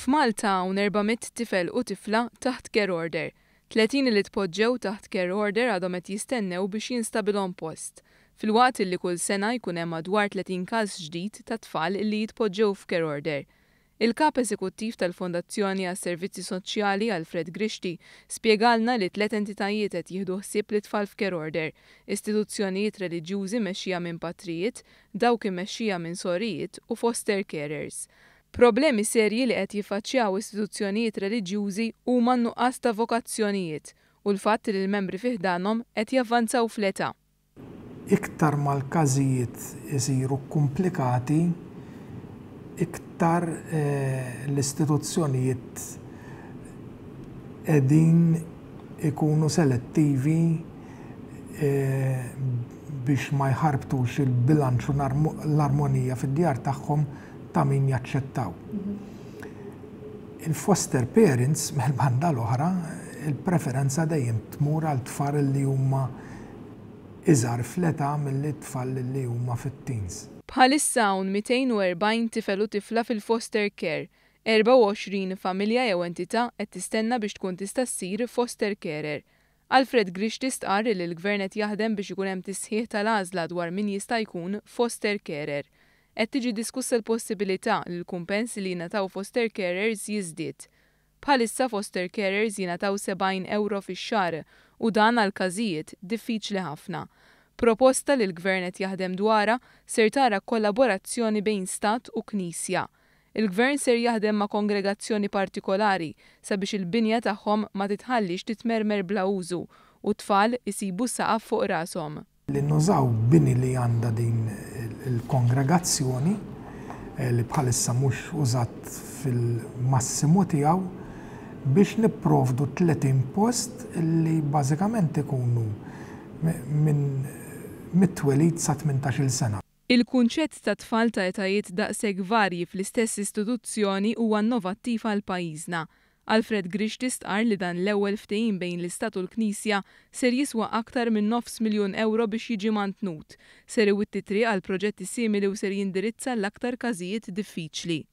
F'Malta hawn 400 tifel u tifla taħt care order. 30 li tpoġġew taħt care order għadhom qed jistennew biex jinstabilhom post. Filwaqt li kull sena jkun hemm madwar 30 każ ġdid ta' tfal li jitpoġġew f'care order. Il-kap eżekuttiv tal-Fondazzjoni għas-Servizzi Soċjali Alfred Grixti spjegalna li 3 entitajiet qed jieħdu ħsieb l-tfal f'care order, istituzzjonijiet reliġjużi mexxija minn patrijiet, dawk imexxija minn sorijiet u foster carers. Problemi serji li qed jiffaċċjaw istituzzjonijiet reliġjużi huma n-nuqqas ta' vokazzjonijiet u l-fatt li l-membri fih danhom qed javvanzaw fl-età. Iktar mal-każijiet isiru komplikati, iktar l-istituzzjonijiet qegħdin ikunu selettivi biex ma jħarbtux il-bilanċ u l-armonija fid-djar tagħhom ta' min jaċċettaw. Il-foster parents mill-banda l-oħra, il-preferenza dejjem tmur għal tfal li huma iżgħar fl-età mill-tfal li huma fit-teens. Bħalissa hawn 240 tifel u tifla fil-foster care, 24 familja jew entità qed tistenna biex tkun tista' ssir foster carer. Alfred Grixti stqarr li l-Gvern qed jaħdem biex ikun hemm tisħiħ tal-għażla dwar min jista' jkun foster carer. Qed tiġi diskussa l-possibilità li l-kumpens li jingħataw foster carers jiżdied. Bħalissa foster carers jingħataw 70 euro fix-xahar u dan għal każijiet diffiċli ħafna. Proposta li l-Gvern qed jaħdem dwarha ser tara kollaborazzjoni bejn Stat u Knisja. Il-Gvern ser jaħdem ma' kongregazzjoni partikolari sabiex il-binja tagħhom ma titħallix titmermer bla użu u tfal isibu saqaf fuq rashom. Li nużaw bini li għandha din il-kongregazzjoni li bħalissa mhux użat fil-massimu tiegħu biex nipprovdu 30 post li bażikament ikunu minn mit-twelid sa 18-il sena. Il-kunċett ta' tfal ta' etajiet daqshekk varji fl-istess istituzzjoni huwa innovattiv għal pajjiżna. Alfred Grixti stqarr li dan l-ewwel ftehim bejn l-Istat u l-Knisja ser jiswa aktar minn €900,000 biex jiġi mantnut, ser iwitti triq għal proġetti simili u ser jindirizza l-aktar każijiet diffiċli.